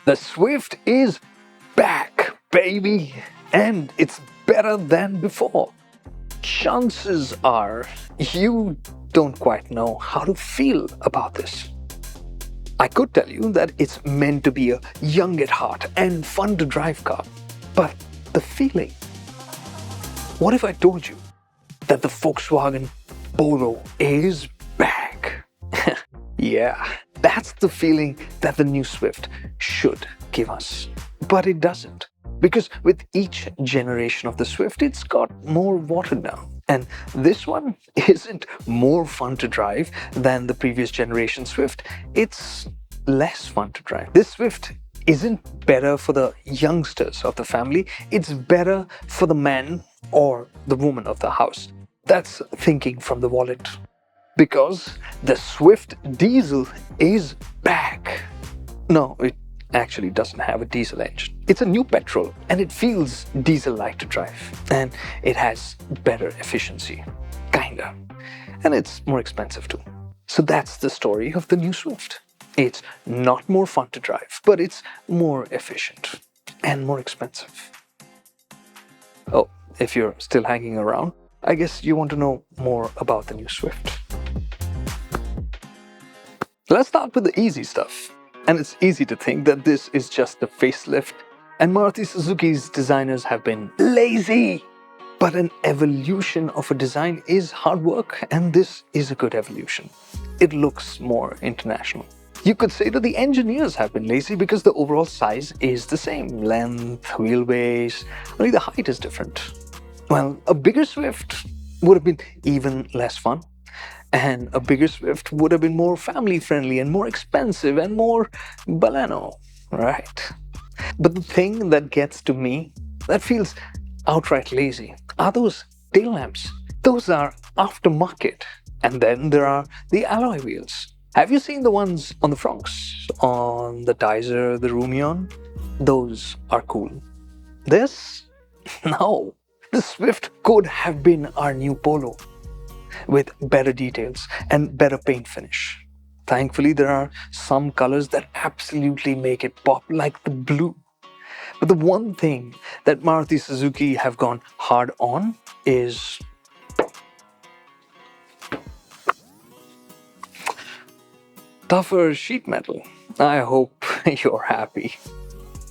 The Swift is back, baby, and it's better than before. Chances are you don't quite know how to feel about this. I could tell you that it's meant to be a young at heart and fun to drive car, but the feeling. What if I told you that the Volkswagen Polo is back? Yeah, that's the feeling that the new Swift should give us. But it doesn't. Because with each generation of the Swift, it's got more watered down. And this one isn't more fun to drive than the previous generation Swift. It's less fun to drive. This Swift isn't better for the youngsters of the family. It's better for the man or the woman of the house. That's thinking from the wallet. Because the Swift diesel is back. No, it actually doesn't have a diesel engine. It's a new petrol and it feels diesel-like to drive. And it has better efficiency. Kinda. And it's more expensive too. So that's the story of the new Swift. It's not more fun to drive, but it's more efficient and more expensive. Oh, if you're still hanging around, I guess you want to know more about the new Swift. Let's start with the easy stuff. And it's easy to think that this is just a facelift and Maruti Suzuki's designers have been lazy. But an evolution of a design is hard work, and this is a good evolution. It looks more international. You could say that the engineers have been lazy because the overall size is the same. Length, wheelbase, only the height is different. Well, a bigger Swift would have been even less fun. And a bigger Swift would have been more family-friendly and more expensive and more Baleno, right? But the thing that gets to me, that feels outright lazy, are those tail lamps. Those are aftermarket. And then there are the alloy wheels. Have you seen the ones on the Fronx, on the Tizer, the Rumion? Those are cool. This? No. The Swift could have been our new Polo, with better details and better paint finish. Thankfully, there are some colors that absolutely make it pop, like the blue. But the one thing that Maruti Suzuki have gone hard on is tougher sheet metal. I hope you're happy.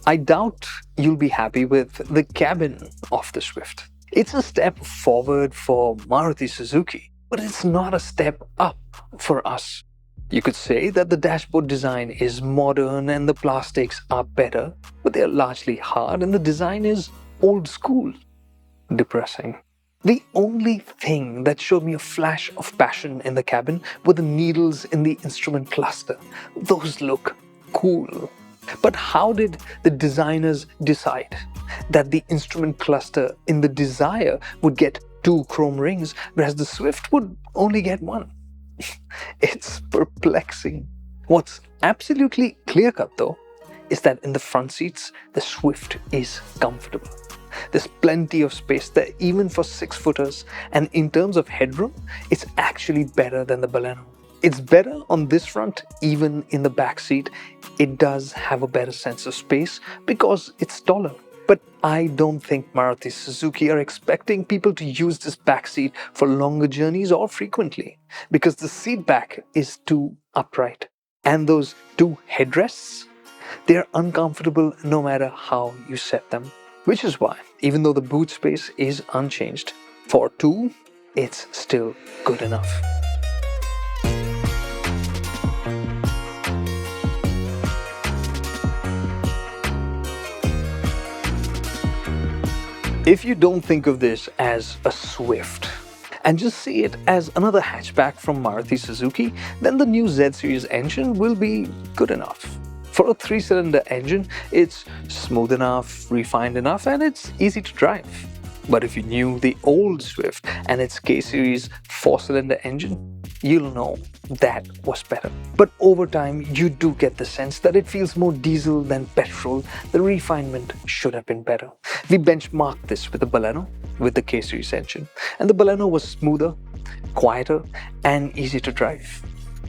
I doubt you'll be happy with the cabin of the Swift. It's a step forward for Maruti Suzuki, but it's not a step up for us. You could say that the dashboard design is modern and the plastics are better, but they're largely hard and the design is old school. Depressing. The only thing that showed me a flash of passion in the cabin were the needles in the instrument cluster. Those look cool. But how did the designers decide that the instrument cluster in the Desire would get 2 chrome rings, whereas the Swift would only get 1? It's perplexing. What's absolutely clear-cut though, is that in the front seats, the Swift is comfortable. There's plenty of space there even for 6-footers, and in terms of headroom, it's actually better than the Baleno. It's better on this front, even in the back seat. It does have a better sense of space because it's taller. But I don't think Maruti Suzuki are expecting people to use this back seat for longer journeys or frequently, because the seat back is too upright. And those 2 headrests, they're uncomfortable no matter how you set them. Which is why, even though the boot space is unchanged, for 2, it's still good enough. If you don't think of this as a Swift and just see it as another hatchback from Maruti Suzuki, then the new Z-Series engine will be good enough. For a 3-cylinder engine, it's smooth enough, refined enough, and it's easy to drive. But if you knew the old Swift and its K-Series 4-cylinder engine, you'll know that was better. But over time, you do get the sense that it feels more diesel than petrol. The refinement should have been better. We benchmarked this with the Baleno, with the K-Series engine. And the Baleno was smoother, quieter, and easy to drive,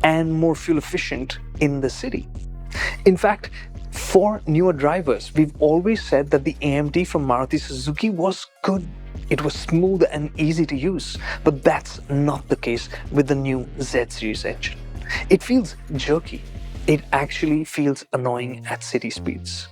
and more fuel efficient in the city. In fact, For newer drivers, we've always said that the AMT from Maruti Suzuki was good. It was smooth and easy to use, but that's not the case with the new Z Series engine. It feels jerky. It actually feels annoying at city speeds.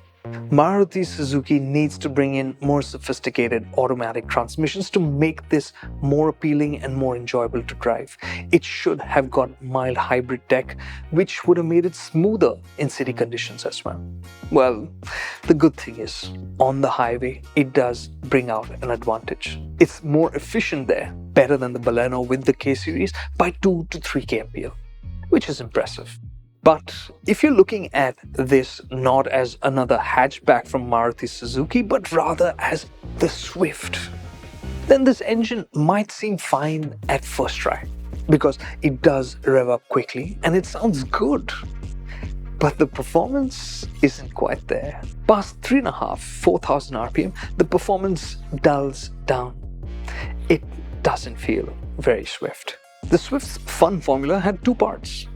Maruti Suzuki needs to bring in more sophisticated automatic transmissions to make this more appealing and more enjoyable to drive. It should have got mild hybrid tech, which would have made it smoother in city conditions as well. Well, the good thing is, on the highway, it does bring out an advantage. It's more efficient there, better than the Baleno with the K series by 2 to 3 kmpl, which is impressive. But if you're looking at this not as another hatchback from Maruti Suzuki, but rather as the Swift, then this engine might seem fine at first try, because it does rev up quickly and it sounds good. But the performance isn't quite there. Past 4,000 RPM, the performance dulls down. It doesn't feel very Swift. The Swift's fun formula had 2 parts.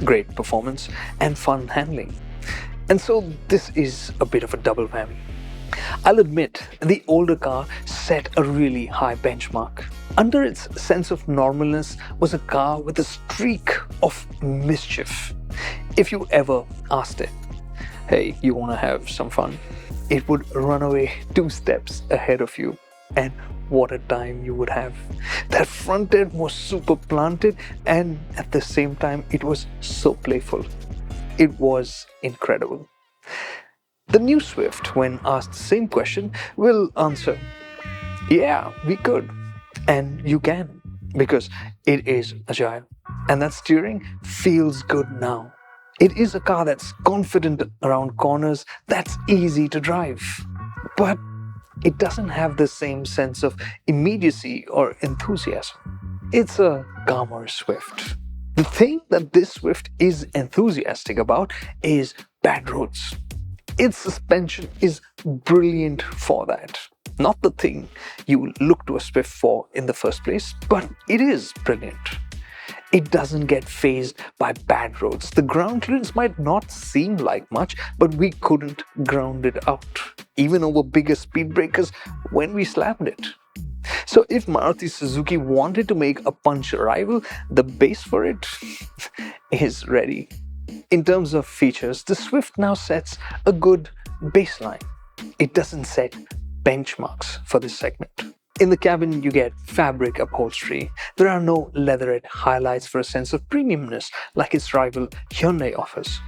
Great performance and fun handling. And so this is a bit of a double whammy. I'll admit, the older car set a really high benchmark. Under its sense of normalness was a car with a streak of mischief. If you ever asked it, hey, you want to have some fun? It would run away 2 steps ahead of you. And what a time you would have. That front end was super planted, and at the same time it was so playful. It was incredible. The new Swift, when asked the same question, will answer, yeah, we could. And you can, because it is agile. And that steering feels good now. It is a car that's confident around corners, that's easy to drive. But it doesn't have the same sense of immediacy or enthusiasm. It's a calmer Swift. The thing that this Swift is enthusiastic about is bad roads. Its suspension is brilliant for that. Not the thing you look to a Swift for in the first place, but it is brilliant. It doesn't get fazed by bad roads. The ground clearance might not seem like much, but we couldn't ground it out, even over bigger speed breakers when we slammed it. So if Maruti Suzuki wanted to make a punch rival, the base for it is ready. In terms of features, the Swift now sets a good baseline. It doesn't set benchmarks for this segment. In the cabin, you get fabric upholstery. There are no leatherette highlights for a sense of premiumness like its rival Hyundai offers.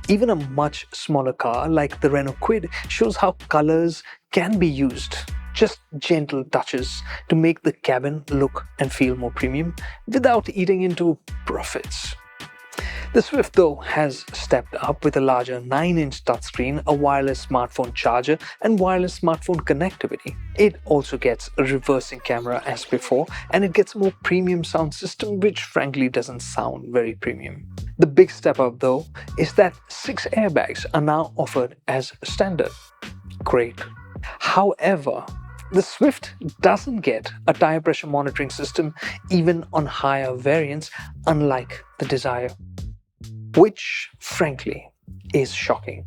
Even a much smaller car like the Renault Kwid shows how colors can be used. Just gentle touches to make the cabin look and feel more premium without eating into profits. The Swift, though, has stepped up with a larger 9-inch touchscreen, a wireless smartphone charger, and wireless smartphone connectivity. It also gets a reversing camera as before, and it gets a more premium sound system, which frankly doesn't sound very premium. The big step up, though, is that 6 airbags are now offered as standard. Great. However, the Swift doesn't get a tire pressure monitoring system even on higher variants, unlike the Desire, which, frankly, is shocking.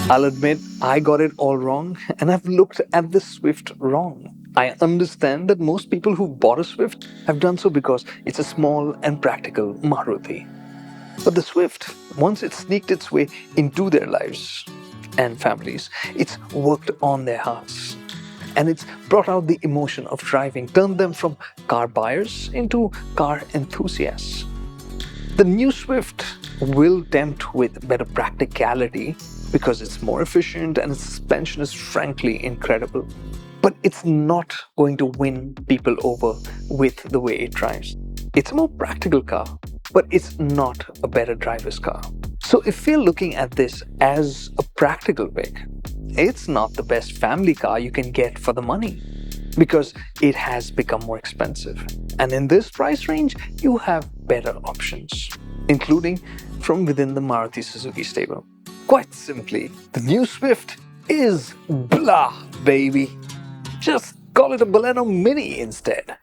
I'll admit, I got it all wrong, and I've looked at the Swift wrong. I understand that most people who've bought a Swift have done so because it's a small and practical Maruti. But the Swift, once it sneaked its way into their lives and families, it's worked on their hearts. And it's brought out the emotion of driving, turned them from car buyers into car enthusiasts. The new Swift will tempt with better practicality because it's more efficient and its suspension is frankly incredible. But it's not going to win people over with the way it drives. It's a more practical car, but it's not a better driver's car. So if we're looking at this as a practical pick, it's not the best family car you can get for the money because it has become more expensive. And in this price range, you have better options, including from within the Maruti Suzuki stable. Quite simply, the new Swift is blah, baby. Just call it a Baleno Mini instead.